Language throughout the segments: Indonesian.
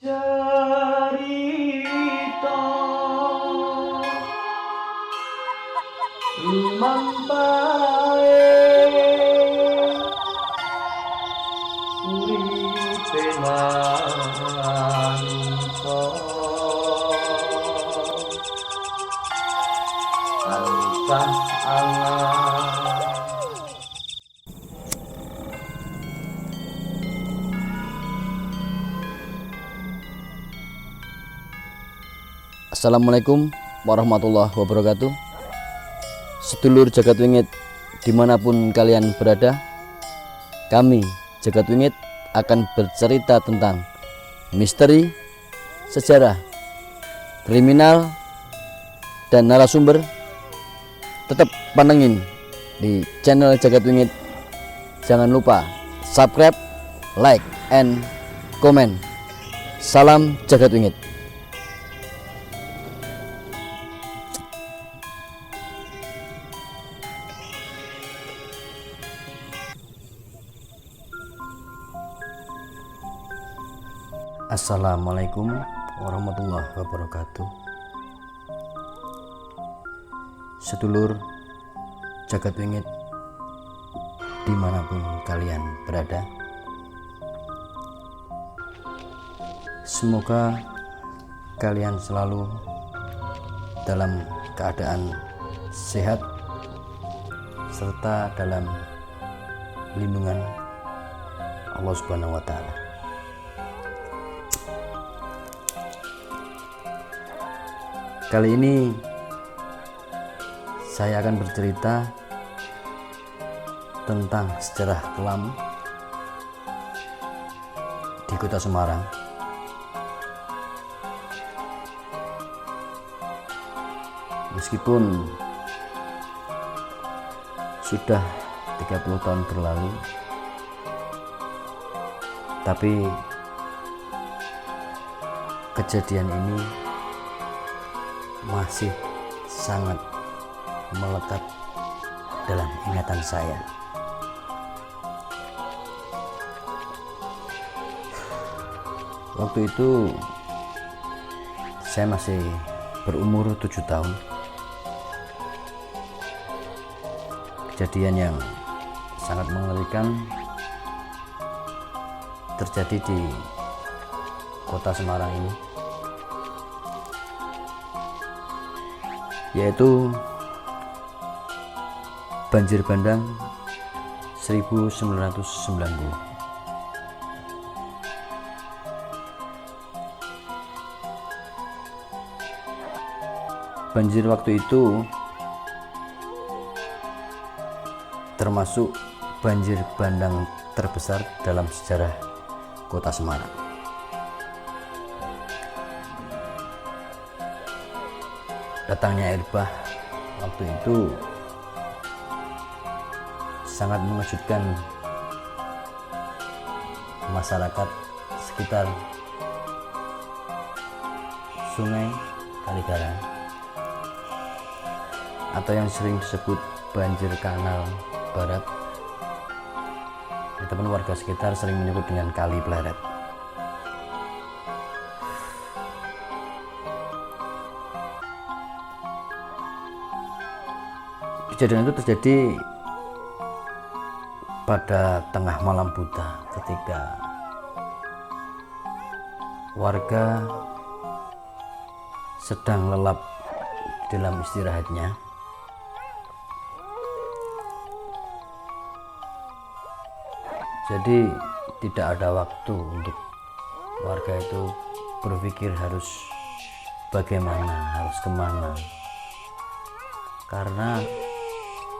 Cerita lumampae uripe manungsa tansah angan. Assalamualaikum warahmatullahi wabarakatuh. Sedulur Jagat Wingit dimanapun kalian berada, kami Jagat Wingit akan bercerita tentang misteri, sejarah, kriminal, dan narasumber. Tetap pantengin di channel Jagat Wingit. Jangan lupa subscribe, like, and comment. Salam Jagat Wingit. Assalamualaikum warahmatullahi wabarakatuh. Sedulur Jagat Wingit dimanapun kalian berada, semoga kalian selalu dalam keadaan sehat serta dalam lindungan Allah Subhanahu wa Ta'ala. Kali ini saya akan bercerita tentang sejarah kelam di Kota Semarang. Meskipun sudah 30 tahun berlalu, tapi kejadian ini masih sangat melekat dalam ingatan saya. Waktu itu saya masih berumur 7 tahun. Kejadian yang sangat mengerikan terjadi di Kota Semarang ini, yaitu banjir bandang 1990. Banjir waktu itu termasuk banjir bandang terbesar dalam sejarah Kota Semarang. Datangnya air bah waktu itu sangat mengejutkan masyarakat sekitar Sungai Kaligarang, atau yang sering disebut banjir Kanal Barat. Teman warga sekitar sering menyebut dengan Kali Pleret. Kejadian itu terjadi pada tengah malam buta ketika warga sedang lelap dalam istirahatnya. Jadi tidak ada waktu untuk warga itu berpikir harus bagaimana, harus kemana, karena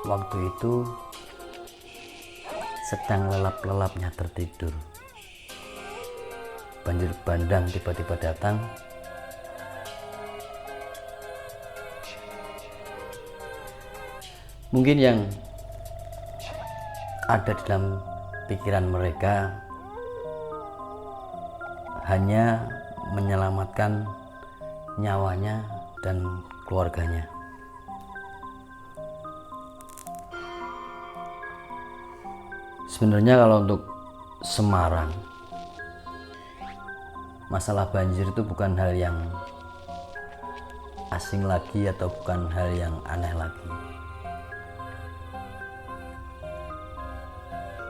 waktu itu sedang lelap-lelapnya tertidur. Banjir bandang tiba-tiba datang. Mungkin yang ada di dalam pikiran mereka hanya menyelamatkan nyawanya dan keluarganya. Sebenarnya kalau untuk Semarang masalah banjir itu bukan hal yang asing lagi atau bukan hal yang aneh lagi.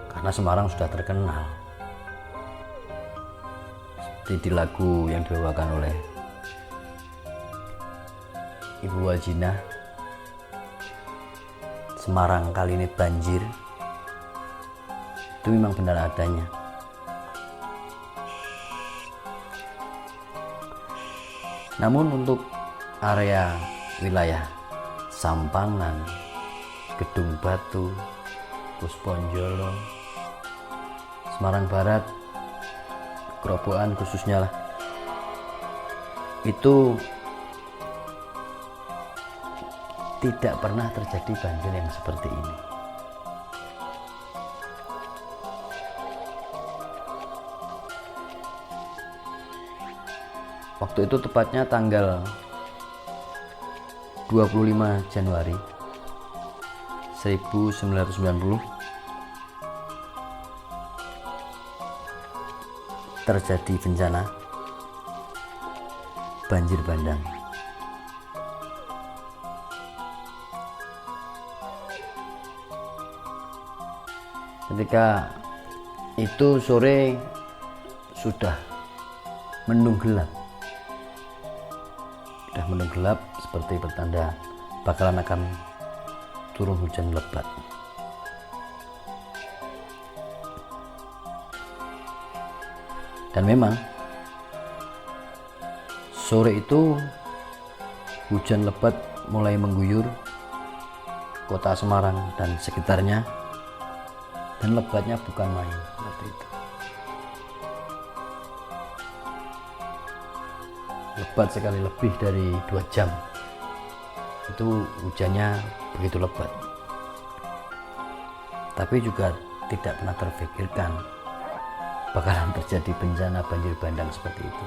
Karena Semarang sudah terkenal. Seperti di lagu yang dibawakan oleh Ibu Waljina, Semarang kali ini banjir. Itu memang benar adanya. Namun untuk area wilayah Sampangan, Gedung Batu, Pusponjolo, Semarang Barat, Grobogan khususnya lah, itu tidak pernah terjadi banjir yang seperti ini. Waktu itu tepatnya tanggal 25 Januari 1990 terjadi bencana banjir bandang. Ketika itu sore sudah mendung gelap. Seperti pertanda bakalan akan turun hujan lebat. Dan memang sore itu hujan lebat mulai mengguyur kota Semarang dan sekitarnya, dan lebatnya bukan main seperti itu. Lebat sekali, lebih dari 2 jam itu hujannya begitu lebat. Tapi juga tidak pernah terfikirkan bakalan terjadi bencana banjir bandang seperti itu.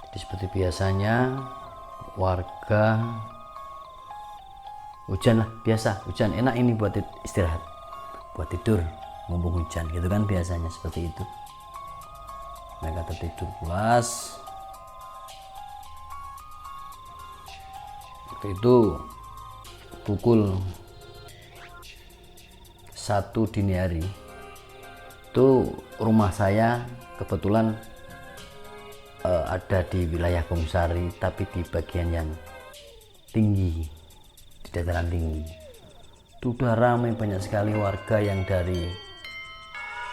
Jadi seperti biasanya warga hujan lah, biasa hujan, enak ini buat istirahat, buat tidur mumpung hujan gitu kan, biasanya seperti itu. Mereka tertidur pulas. Waktu itu pukul 1 dini hari itu rumah saya kebetulan ada di wilayah Bongsari, tapi di bagian yang tinggi, di dataran tinggi. Itu udah ramai, banyak sekali warga yang dari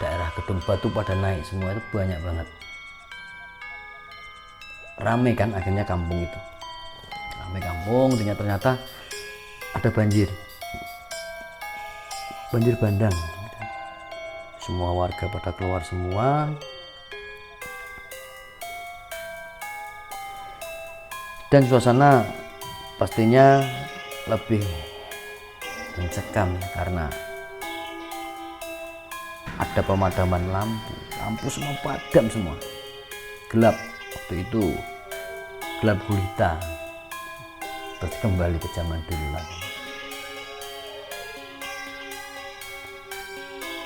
daerah Gedung Batu pada naik semua, itu banyak banget. Ramai kan akhirnya kampung itu. Ramai kampung, ternyata ada banjir bandang. Semua warga pada keluar semua. Dan suasana pastinya lebih mencekam karena ada pemadaman lampu semua padam semua, gelap. Waktu itu gelap gulita, terus kembali ke zaman dulu lagi.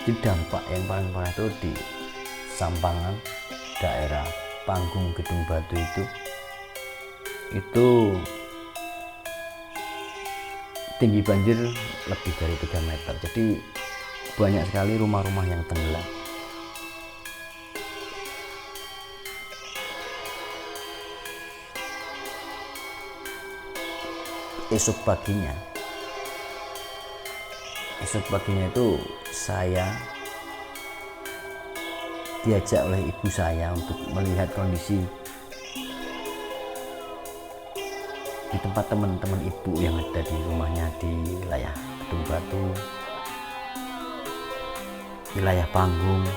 Jadi dampak yang paling parah itu di Sampangan, daerah Panggung Gedung Batu itu tinggi banjir lebih dari 3 meter. Jadi banyak sekali rumah-rumah yang tenggelam. Esok paginya itu saya diajak oleh ibu saya untuk melihat kondisi di tempat teman-teman ibu yang ada di rumahnya di wilayah Gedung Batu, wilayah Panggung.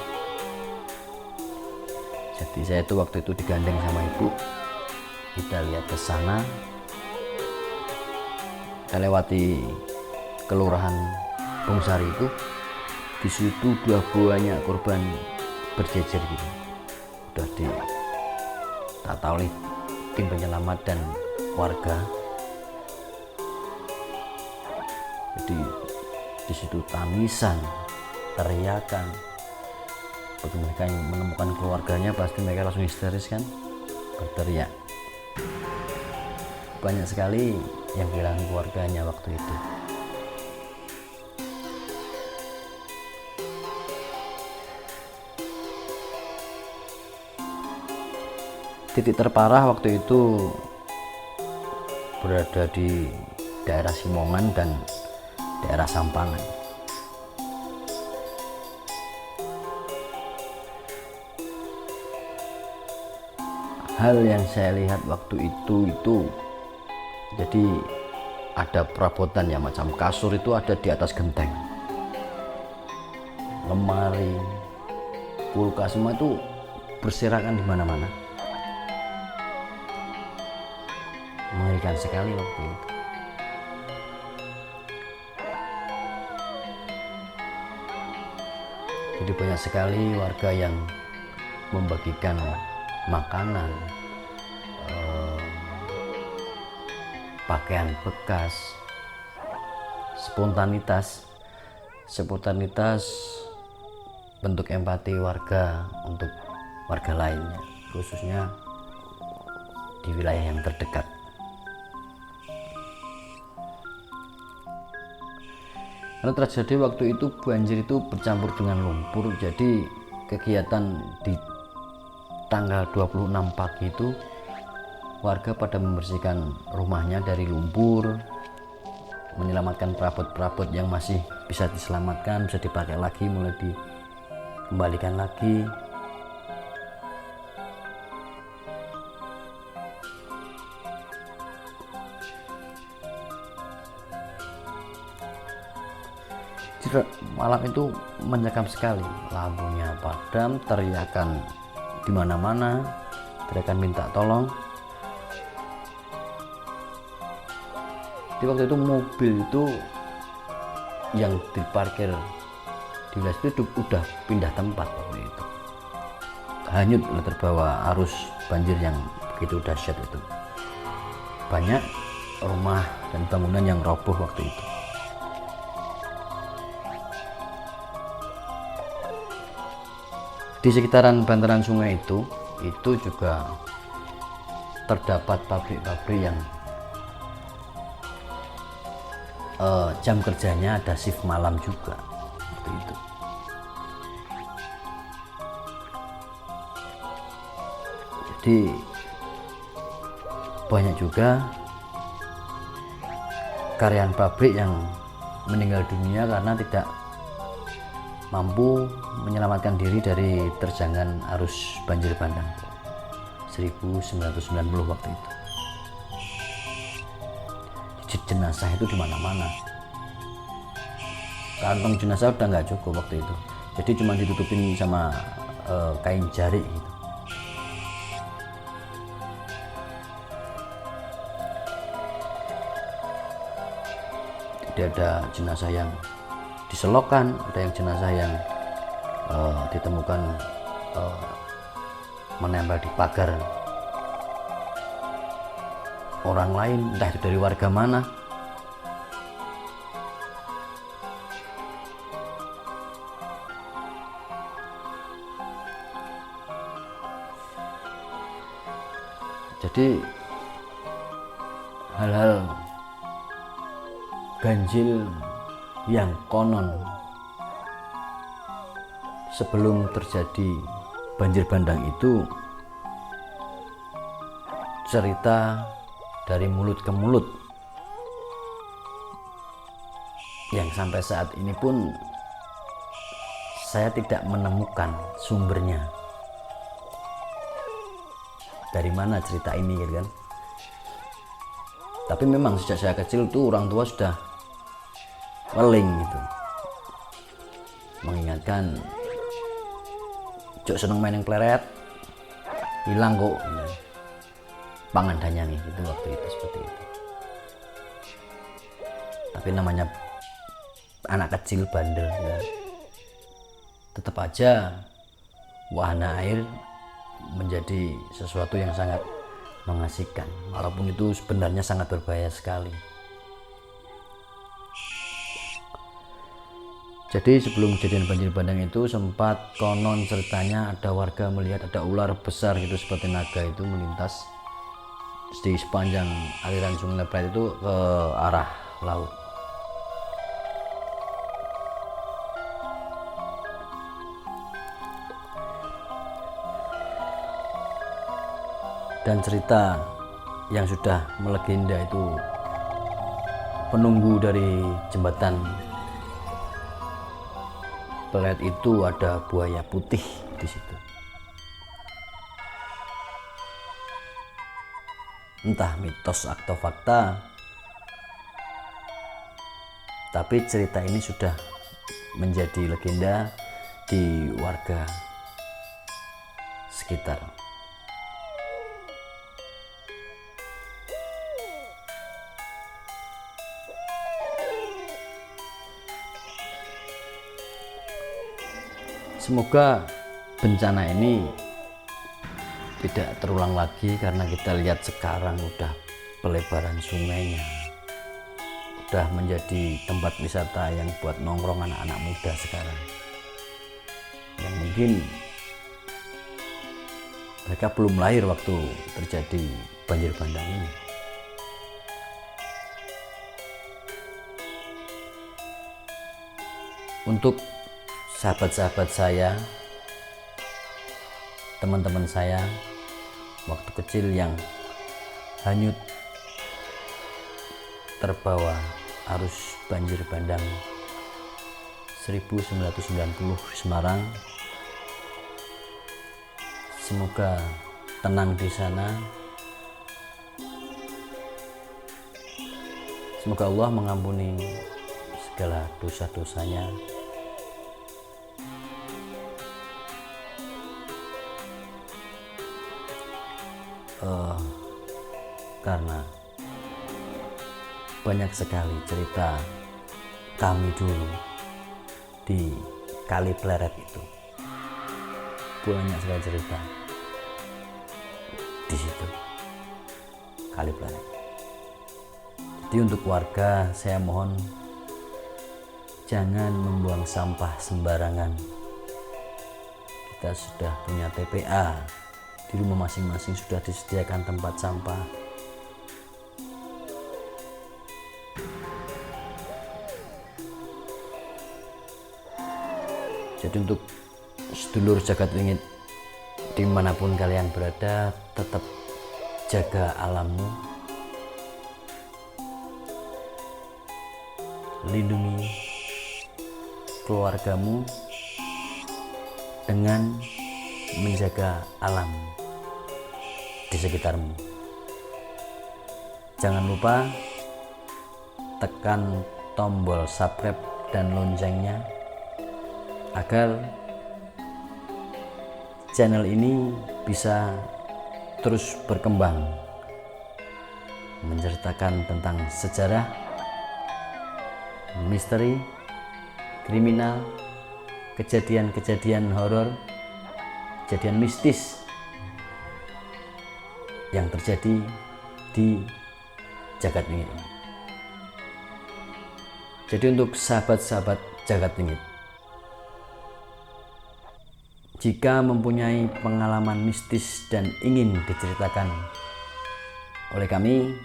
Jadi saya itu waktu itu digandeng sama ibu, kita lihat ke sana, kita lewati kelurahan Bongsari itu, di situ banyak korban berjejer gitu, sudah ditata oleh tim penyelamat dan warga. Jadi di situ tangisan, teriakan. Bagi mereka yang menemukan keluarganya pasti mereka langsung histeris kan, berteriak. Banyak sekali yang kehilangan keluarganya waktu itu. Titik terparah waktu itu berada di daerah Simongan dan daerah Sampangan. Hal yang saya lihat waktu itu jadi ada perabotan ya, macam kasur itu ada di atas genteng, lemari, kulkas, semua itu berserakan di mana-mana. Mengerikan sekali waktu itu. Jadi banyak sekali warga yang membagikan makanan, pakaian bekas, spontanitas bentuk empati warga untuk warga lainnya, khususnya di wilayah yang terdekat. Karena terjadi waktu itu banjir itu bercampur dengan lumpur, jadi kegiatan di tanggal 26 pagi itu warga pada membersihkan rumahnya dari lumpur, menyelamatkan perabot-perabot yang masih bisa diselamatkan, bisa dipakai lagi, mulai dikembalikan lagi. Malam itu mencekam sekali, lampunya padam, teriakan di mana-mana, teriakan minta tolong. Di waktu itu mobil itu yang diparkir di wilayah itu udah pindah tempat waktu itu, hanyut terbawa arus banjir yang begitu dahsyat itu. Banyak rumah dan bangunan yang roboh waktu itu. Di sekitaran bantaran sungai itu juga terdapat pabrik-pabrik yang jam kerjanya ada shift malam juga waktu itu. Jadi banyak juga karyawan pabrik yang meninggal dunia karena tidak mampu menyelamatkan diri dari terjangan arus banjir bandang 1990 waktu itu. Jenazah itu di mana-mana. Kantong jenazah udah nggak cukup waktu itu, jadi cuma ditutupin sama kain jarik gitu. Jadi ada jenazah yang diselokkan, ada yang jenazah yang ditemukan menempel di pagar orang lain, entah itu dari warga mana. Jadi hal-hal ganjil yang konon sebelum terjadi banjir bandang itu cerita dari mulut ke mulut yang sampai saat ini pun saya tidak menemukan sumbernya. Dari mana cerita ini gitu kan. Tapi memang sejak saya kecil tuh orang tua sudah weling gitu, mengingatkan jok seneng main yang pleret, hilang kok gitu. Pangandanya nih itu waktu itu seperti itu. Tapi namanya anak kecil bandel ya. Tetap aja wahana air menjadi sesuatu yang sangat mengasihkan, walaupun itu sebenarnya sangat berbahaya sekali. Jadi sebelum kejadian banjir bandang itu sempat konon ceritanya ada warga melihat ada ular besar gitu seperti naga itu melintas di sepanjang aliran Sungai Lepret itu ke arah laut. Dan cerita yang sudah melegenda itu penunggu dari jembatan Pelet itu ada buaya putih di situ. Entah mitos atau fakta, tapi cerita ini sudah menjadi legenda di warga sekitar. Semoga bencana ini tidak terulang lagi, karena kita lihat sekarang udah pelebaran sungainya, udah menjadi tempat wisata yang buat nongkrong anak-anak muda sekarang, yang mungkin mereka belum lahir waktu terjadi banjir bandang ini. Untuk sahabat-sahabat saya, teman-teman saya waktu kecil yang hanyut terbawa arus banjir bandang 1990 Semarang, semoga tenang di sana. Semoga Allah mengampuni segala dosa-dosanya. Karena banyak sekali cerita kami dulu di Kali Pleret itu, banyak sekali cerita di situ Kali Pleret. Jadi untuk warga saya mohon jangan membuang sampah sembarangan. Kita sudah punya TPA, di rumah masing-masing sudah disediakan tempat sampah. Jadi untuk sedulur jagat wingit dimanapun kalian berada, tetap jaga alammu, lindungi keluargamu dengan menjaga alam di sekitarmu. Jangan lupa tekan tombol subscribe dan loncengnya agar channel ini bisa terus berkembang, menceritakan tentang sejarah, misteri, kriminal, kejadian-kejadian horor, kejadian mistis yang terjadi di jagat wingit ini. Jadi untuk sahabat-sahabat jagat wingit, jika mempunyai pengalaman mistis dan ingin diceritakan oleh kami,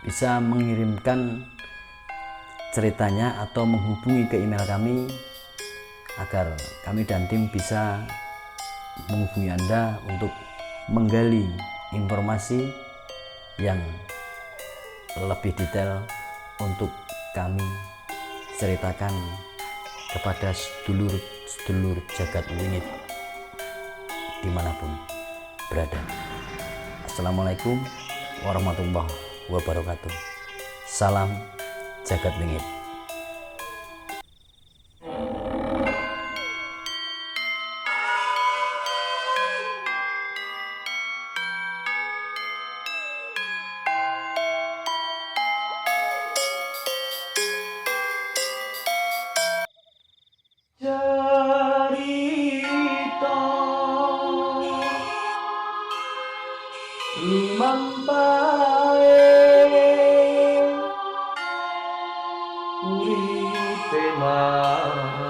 bisa mengirimkan ceritanya atau menghubungi ke email kami agar kami dan tim bisa menghubungi Anda untuk menggali informasi yang lebih detail untuk kami ceritakan kepada sedulur jagat wingit dimanapun berada. Assalamualaikum warahmatullahi wabarakatuh. Salam jagat wingit. Cerita lampahe uripe manungsa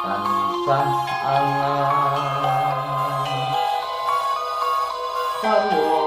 tansah angan sarwa